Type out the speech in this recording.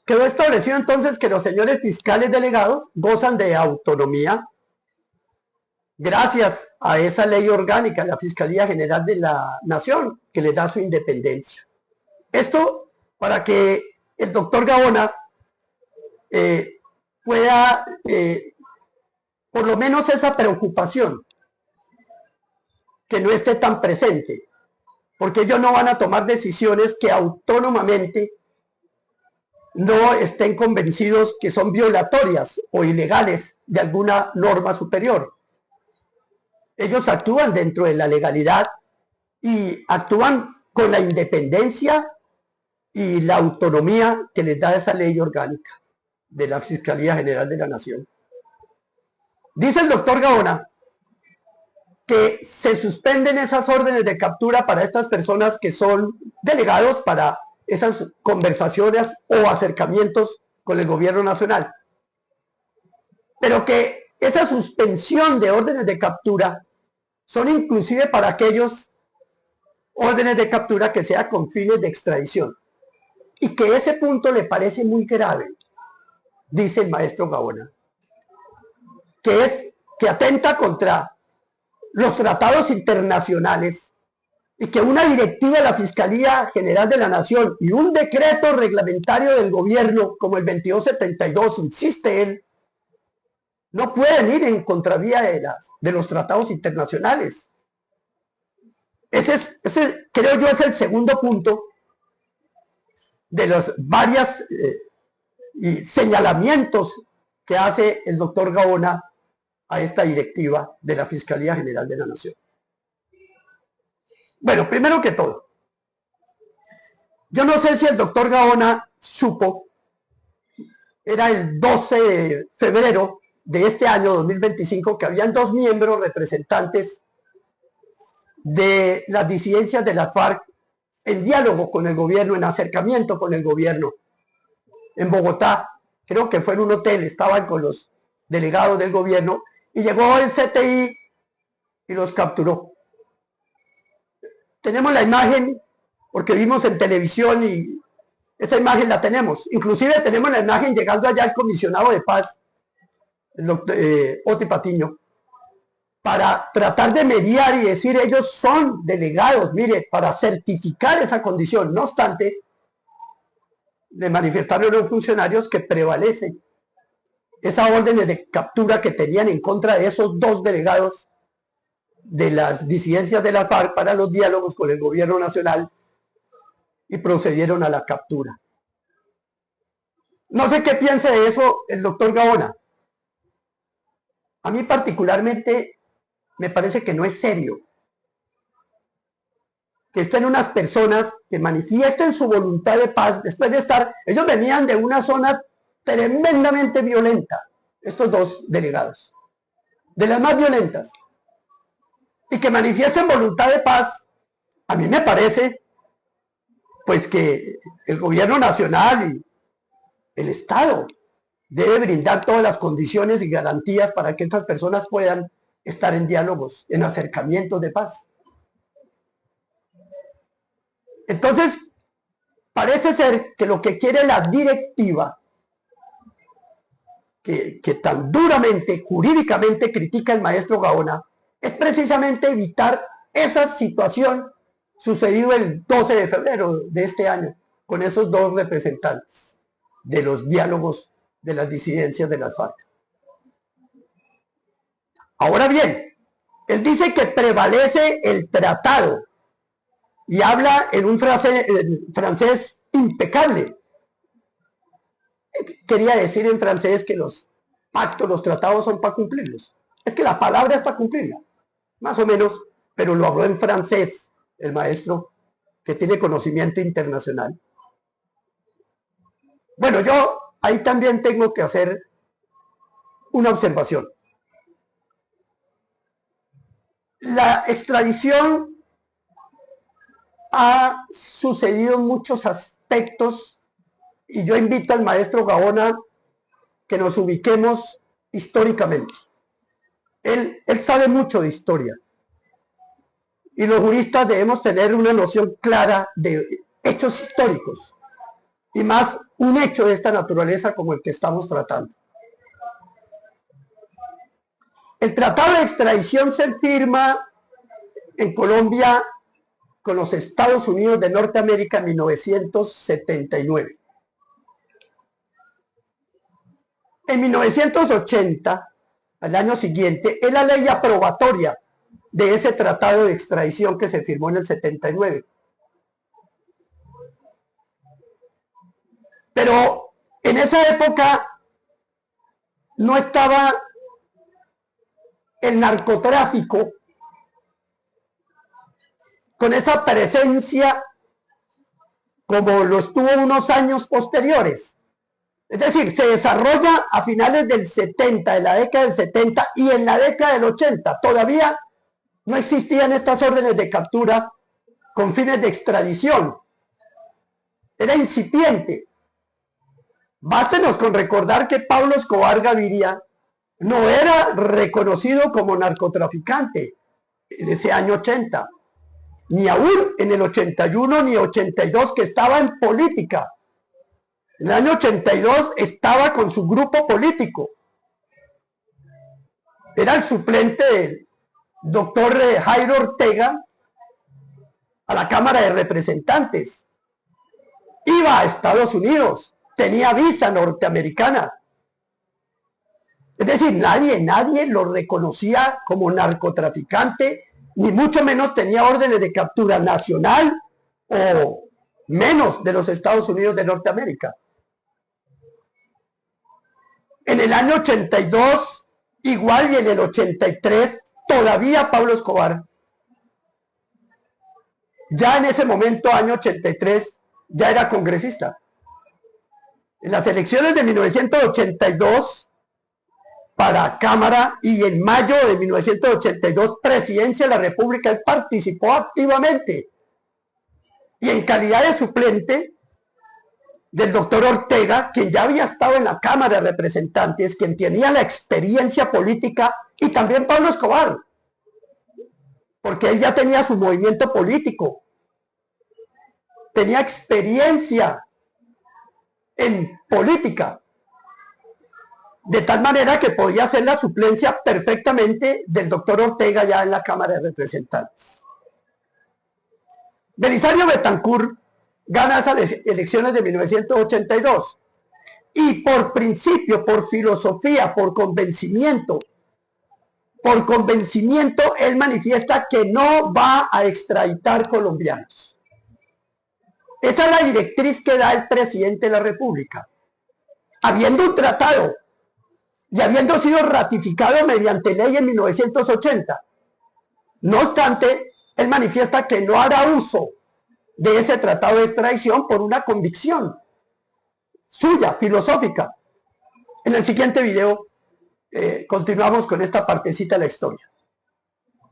quedó establecido entonces que los señores fiscales delegados gozan de autonomía gracias a esa ley orgánica, la Fiscalía General de la Nación, que les da su independencia. Esto para que el doctor Gaona pueda, por lo menos esa preocupación, que no esté tan presente, porque ellos no van a tomar decisiones que autónomamente no estén convencidos que son violatorias o ilegales de alguna norma superior. Ellos actúan dentro de la legalidad y actúan con la independencia y la autonomía que les da esa ley orgánica de la Fiscalía General de la Nación. Dice el doctor Gaona que se suspenden esas órdenes de captura para estas personas que son delegados para esas conversaciones o acercamientos con el gobierno nacional, pero que esa suspensión de órdenes de captura son inclusive para aquellos órdenes de captura que sea con fines de extradición, y que ese punto le parece muy grave, dice el maestro Gaona, que es que atenta contra los tratados internacionales y que una directiva de la Fiscalía General de la Nación y un decreto reglamentario del gobierno como el 2272, insiste él, no pueden ir en contravía de los tratados internacionales. Ese creo yo es el segundo punto de los varios señalamientos que hace el doctor Gaona a esta directiva de la Fiscalía General de la Nación. Bueno, primero que todo, yo no sé si el doctor Gaona supo, era el 12 de febrero de este año 2025, que habían dos miembros representantes de las disidencias de la FARC en diálogo con el gobierno, en acercamiento con el gobierno en Bogotá. Creo que fue en un hotel, estaban con los delegados del gobierno y llegó el CTI y los capturó. Tenemos la imagen porque vimos en televisión y esa imagen la tenemos. Inclusive tenemos la imagen llegando allá el comisionado de paz, el doctor Oti Patiño, para tratar de mediar y decir ellos son delegados, mire, para certificar esa condición. No obstante, le manifestaron a los funcionarios que prevalece esa orden de captura que tenían en contra de esos dos delegados de las disidencias de la FARC para los diálogos con el gobierno nacional, y procedieron a la captura. No sé qué piensa de eso el doctor Gaona. A mí particularmente me parece que no es serio que estén unas personas que manifiesten su voluntad de paz después de estar, ellos venían de una zona tremendamente violenta, estos dos delegados, de las más violentas, y que manifiesten voluntad de paz. A mí me parece pues que el gobierno nacional y el Estado debe brindar todas las condiciones y garantías para que estas personas puedan estar en diálogos, en acercamientos de paz. Entonces, parece ser que lo que quiere la directiva, que tan duramente, jurídicamente critica el maestro Gaona, es precisamente evitar esa situación sucedido el 12 de febrero de este año, con esos dos representantes de los diálogos de las disidencias de las FARC. Ahora bien, él dice que prevalece el tratado y habla en un francés impecable. Quería decir en francés que los pactos, los tratados son para cumplirlos. Es que la palabra es para cumplirla, más o menos, pero lo habló en francés el maestro, que tiene conocimiento internacional. Bueno, yo ahí también tengo que hacer una observación. La extradición ha sucedido en muchos aspectos y yo invito al maestro Gaona que nos ubiquemos históricamente. Él sabe mucho de historia y los juristas debemos tener una noción clara de hechos históricos. y más un hecho de esta naturaleza como el que estamos tratando. El tratado de extradición se firma en Colombia con los Estados Unidos de Norteamérica en 1979. En 1980, al año siguiente, es la ley aprobatoria de ese tratado de extradición que se firmó en el 79. Pero en esa época no estaba el narcotráfico con esa presencia como lo estuvo unos años posteriores. Es decir, se desarrolla a finales del 70, de la década del 70 y en la década del 80. Todavía no existían estas órdenes de captura con fines de extradición. Era incipiente. Bástenos con recordar que Pablo Escobar Gaviria no era reconocido como narcotraficante en ese año 80, ni aún en el 81 ni 82, que estaba en política. En el año 82 estaba con su grupo político. Era el suplente del doctor Jairo Ortega a la Cámara de Representantes. Iba a Estados Unidos, tenía visa norteamericana. Es decir, nadie lo reconocía como narcotraficante, ni mucho menos tenía órdenes de captura nacional o menos de los Estados Unidos de Norteamérica. En el año 82, igual, y en el 83, todavía Pablo Escobar, ya en ese momento, año 83, ya era congresista. En las elecciones de 1982, para Cámara, y en mayo de 1982, Presidencia de la República, él participó activamente. Y en calidad de suplente del doctor Ortega, quien ya había estado en la Cámara de Representantes, quien tenía la experiencia política, y también Pablo Escobar, porque él ya tenía su movimiento político, tenía experiencia en política, de tal manera que podía hacer la suplencia perfectamente del doctor Ortega ya en la Cámara de Representantes. Belisario Betancur gana esas elecciones de 1982 y por principio, por filosofía, por convencimiento, él manifiesta que no va a extraditar colombianos. Esa es la directriz que da el presidente de la República. Habiendo un tratado y habiendo sido ratificado mediante ley en 1980, no obstante, él manifiesta que no hará uso de ese tratado de extradición por una convicción suya, filosófica. En el siguiente video continuamos con esta partecita de la historia.